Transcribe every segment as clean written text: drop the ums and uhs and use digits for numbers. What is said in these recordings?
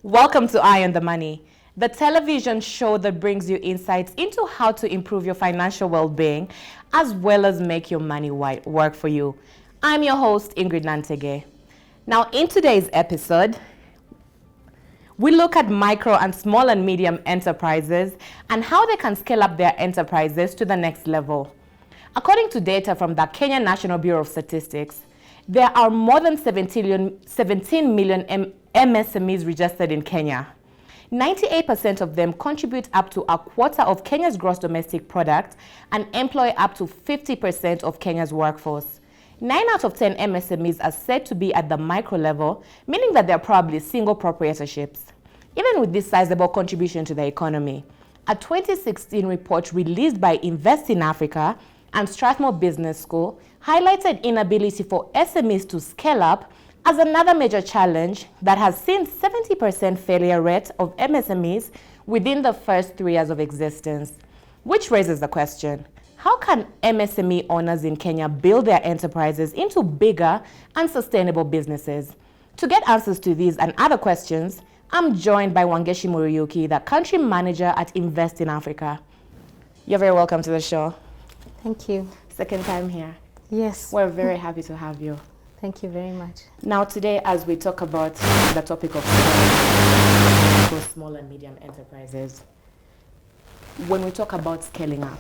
Welcome to Eye on the Money, the television show that brings you insights into how to improve your financial well-being as well as make your money work for you. I'm your host, Ingrid Nantege. Now, in today's episode, we look at micro and small and medium enterprises and how they can scale up their enterprises to the next level. According to data from the Kenya National Bureau of Statistics, there are more than 17 million MSMEs registered in Kenya. 98% of them contribute up to a quarter of Kenya's gross domestic product and employ up to 50% of Kenya's workforce. 9 out of 10 MSMEs are said to be at the micro level, meaning that they're probably single proprietorships. Even with this sizable contribution to the economy, a 2016 report released by Invest in Africa and Strathmore Business School highlighted inability for SMEs to scale up as another major challenge that has seen 70% failure rate of MSMEs within the first 3 years of existence. Which raises the question, how can MSME owners in Kenya build their enterprises into bigger and sustainable businesses? To get answers to these and other questions, I'm joined by Wangeshi Muruyuki, the country manager at Invest in Africa. You're very welcome to the show. Thank you. Second time here. Yes. We're very happy to have you. Thank you very much. Now today, as we talk about the topic of small and medium enterprises, when we talk about scaling up,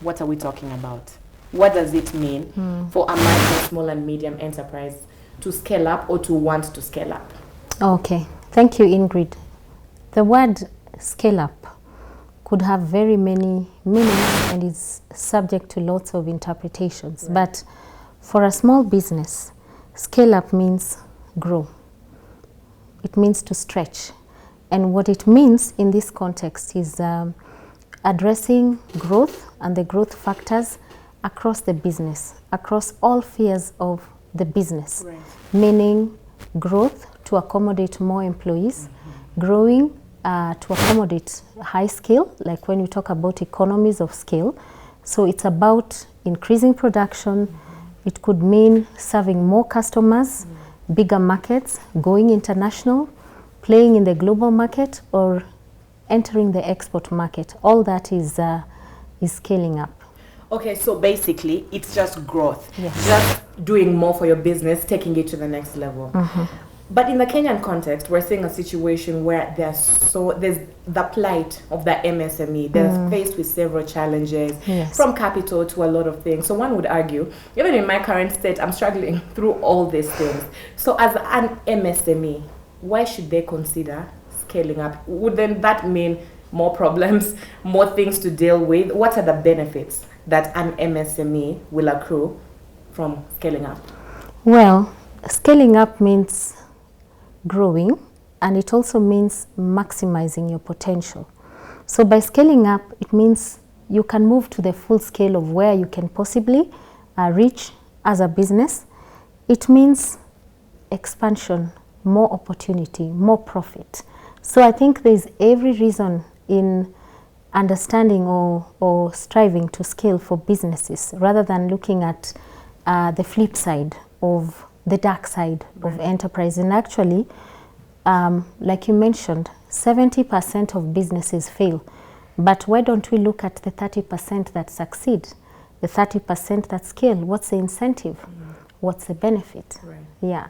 what are we talking about? What does it mean for a micro, small and medium enterprise to scale up or to want to scale up? Okay. Thank you, Ingrid. The word scale up could have very many meanings and is subject to lots of interpretations. Right. But for a small business, scale up means grow. It means to stretch. And what it means in this context is addressing growth and the growth factors across the business, across all spheres of the business. Right. Meaning growth to accommodate more employees, growing to accommodate high scale, like when you talk about economies of scale. So it's about increasing production. It could mean serving more customers, bigger markets, going international, playing in the global market, or entering the export market. All that is scaling up. Okay, so basically it's just growth. Yes. Just doing more for your business, taking it to the next level. But in the Kenyan context, we're seeing a situation where there's the plight of the MSME. They're faced with several challenges, yes, from capital to a lot of things. So one would argue, even in my current state, I'm struggling through all these things. So as an MSME, why should they consider scaling up? Would then that mean more problems, more things to deal with? What are the benefits that an MSME will accrue from scaling up? Well, scaling up means growing, and it also means maximizing your potential. So by scaling up, it means you can move to the full scale of where you can possibly reach as a business. It means expansion, more opportunity, more profit. So I think there's every reason in understanding or striving to scale for businesses rather than looking at the flip side of the dark side of enterprise. And actually, like you mentioned, 70% of businesses fail. But why don't we look at the 30% that succeed? The 30% that scale, what's the incentive? What's the benefit? Right. Yeah.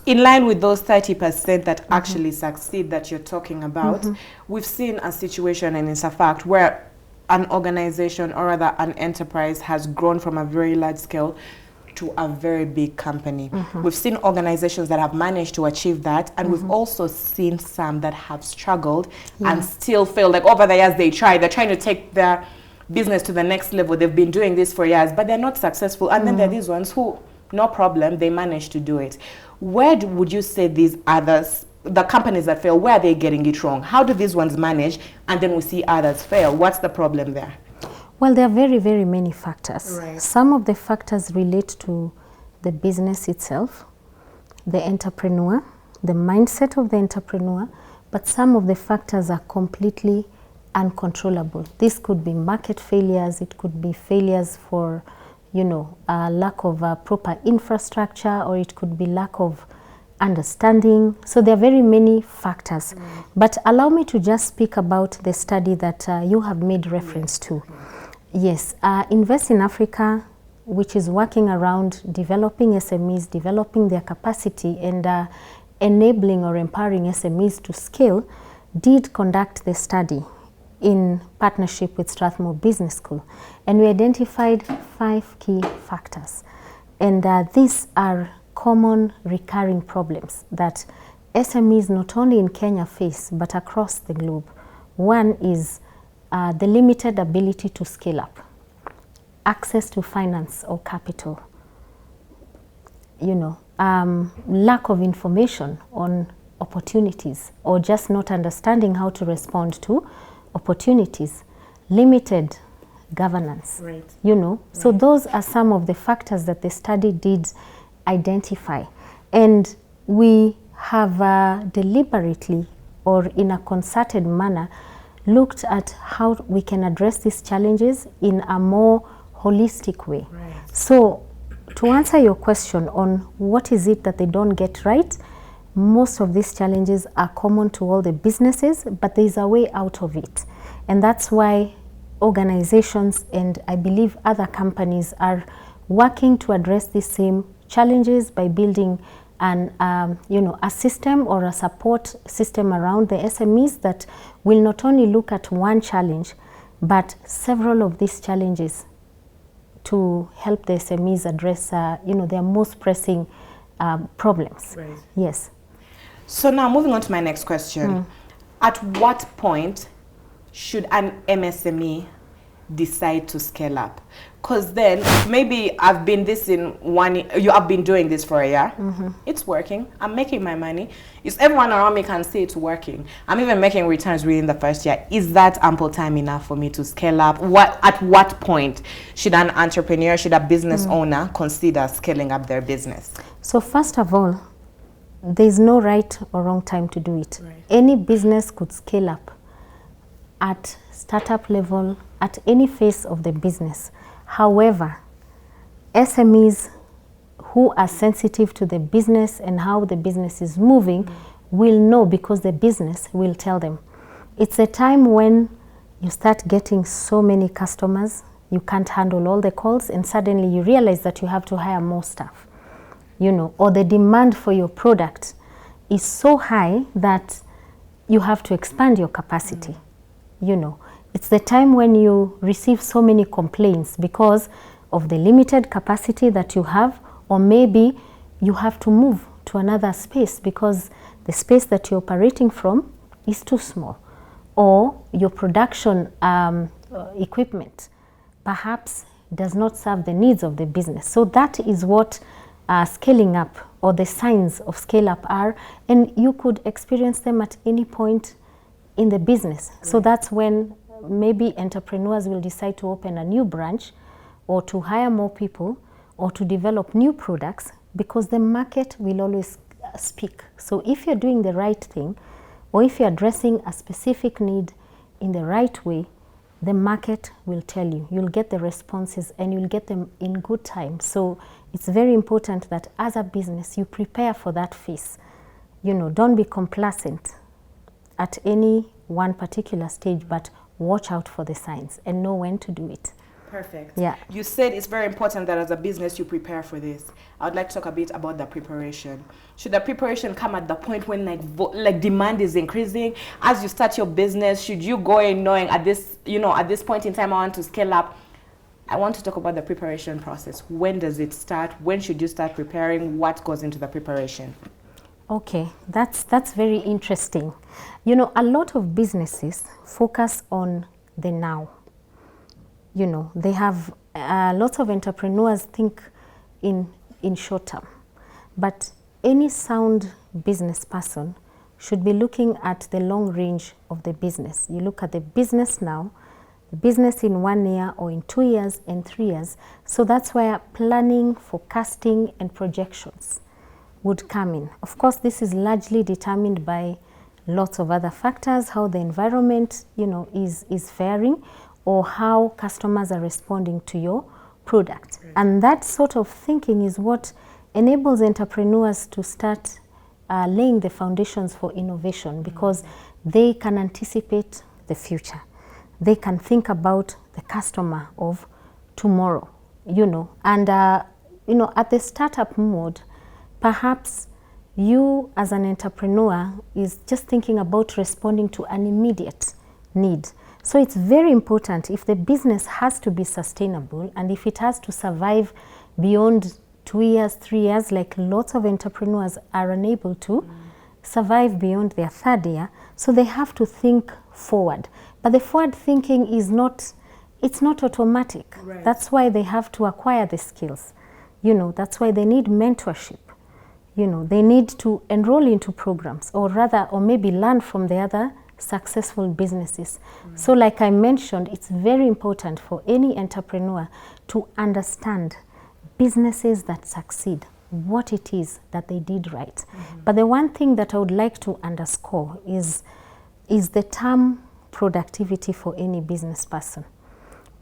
In line with those 30% that actually succeed that you're talking about, we've seen a situation, and it's a fact, where an organization or rather an enterprise has grown from a very large scale to a very big company. We've seen organizations that have managed to achieve that, and we've also seen some that have struggled and still failed. Like over the years they're trying to take their business to the next level. They've been doing this for years, but they're not successful. And then there are these ones who, no problem, they managed to do it. Where would you say these others, the companies that fail, where are they getting it wrong? How do these ones manage, and then we see others fail? What's the problem there? Well, there are very, very many factors. Right. Some of the factors relate to the business itself, the entrepreneur, the mindset of the entrepreneur, but some of the factors are completely uncontrollable. This could be market failures, it could be failures for, lack of proper infrastructure, or it could be lack of understanding. So there are very many factors. But allow me to just speak about the study that you have made reference to. Yes, Invest in Africa, which is working around developing SMEs, developing their capacity, and enabling or empowering SMEs to scale, did conduct the study in partnership with Strathmore Business School. And we identified 5 key factors. And these are common recurring problems that SMEs not only in Kenya face, but across the globe. One is the limited ability to scale up, access to finance or capital, lack of information on opportunities, or just not understanding how to respond to opportunities, limited governance, So those are some of the factors that the study did identify. And we have deliberately or in a concerted manner looked at how we can address these challenges in a more holistic way. So to answer your question on what is it that they don't get right, most of these challenges are common to all the businesses, but there is a way out of it. And that's why organizations and I believe other companies are working to address these same challenges by building a system or a support system around the SMEs that will not only look at one challenge, but several of these challenges to help the SMEs address, their most pressing problems. Yes. So now moving on to my next question. At what point should an MSME decide to scale up? Because then maybe I've been this in 1 year, you have been doing this for a year. It's working. I'm making my money. It's everyone around me can see it's working. I'm even making returns within the first year. Is that ample time enough for me to scale up? At what point should an entrepreneur, should a business owner consider scaling up their business? So first of all, there's no right or wrong time to do it. Any business could scale up at startup level, at any phase of the business. However, SMEs who are sensitive to the business and how the business is moving will know, because the business will tell them. It's a time when you start getting so many customers, you can't handle all the calls, and suddenly you realize that you have to hire more staff, or the demand for your product is so high that you have to expand your capacity. It's the time when you receive so many complaints because of the limited capacity that you have, or maybe you have to move to another space because the space that you're operating from is too small, or your production equipment perhaps does not serve the needs of the business. So that is what scaling up, or the signs of scale up, are, and you could experience them at any point in the business. So that's when maybe entrepreneurs will decide to open a new branch, or to hire more people, or to develop new products, because the market will always speak. So if you're doing the right thing, or if you're addressing a specific need in the right way, the market will tell you. You'll get the responses, and you'll get them in good time. So it's very important that as a business, you prepare for that phase. Don't be complacent at any one particular stage, but watch out for the signs and know when to do it. Perfect. Yeah. You said it's very important that as a business you prepare for this. I would like to talk a bit about the preparation. Should the preparation come at the point when like demand is increasing? As you start your business, should you go in knowing at this point in time I want to scale up? I want to talk about the preparation process. When does it start? When should you start preparing? What goes into the preparation? Okay, that's very interesting. A lot of businesses focus on the now. They have lots of entrepreneurs think in short term, but any sound business person should be looking at the long range of the business. You look at the business now, the business in 1 year or in 2 years and 3 years. So that's where planning, forecasting, and projections would come in. Of course, this is largely determined by lots of other factors, how the environment, is faring, or how customers are responding to your product. And that sort of thinking is what enables entrepreneurs to start laying the foundations for innovation, because they can anticipate the future. They can think about the customer of tomorrow, and at the startup mode, perhaps you as an entrepreneur is just thinking about responding to an immediate need. So it's very important, if the business has to be sustainable and if it has to survive beyond 2 years, 3 years, like lots of entrepreneurs are unable to survive beyond their 3rd year, so they have to think forward. But the forward thinking is not automatic. Right. That's why they have to acquire the skills. That's why they need mentorship. They need to enroll into programs, or maybe learn from the other successful businesses. So like I mentioned, it's very important for any entrepreneur to understand businesses that succeed, what it is that they did right. But the one thing that I would like to underscore is the term productivity for any business person.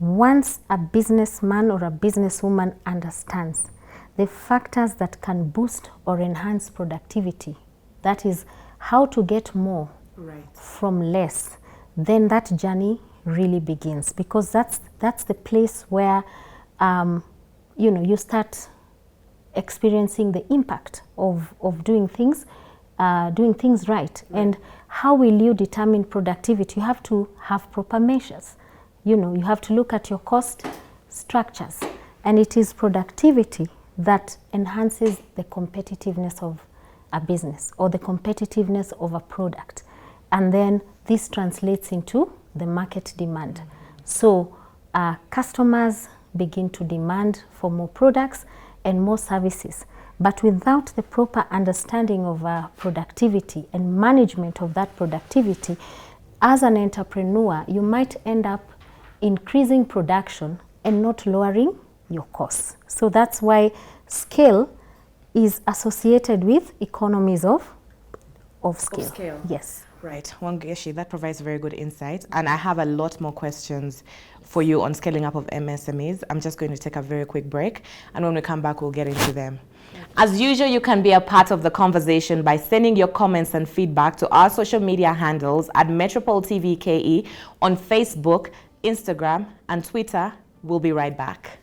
Once a businessman or a businesswoman understands the factors that can boost or enhance productivity, that is how to get more from less, then that journey really begins, because that's the place where you start experiencing the impact of doing things right. And how will you determine productivity? You have to have proper measures. You have to look at your cost structures, and it is productivity that enhances the competitiveness of a business or the competitiveness of a product. And then this translates into the market demand. So customers begin to demand for more products and more services. But without the proper understanding of productivity and management of that productivity, as an entrepreneur, you might end up increasing production and not lowering your costs. So that's why scale is associated with economies of scale. Yes. Right, Wangeshi, that provides very good insight. And I have a lot more questions for you on scaling up of MSMEs. I'm just going to take a very quick break, and when we come back, we'll get into them. As usual, you can be a part of the conversation by sending your comments and feedback to our social media handles at Metropole TV KE on Facebook, Instagram, and Twitter. We'll be right back.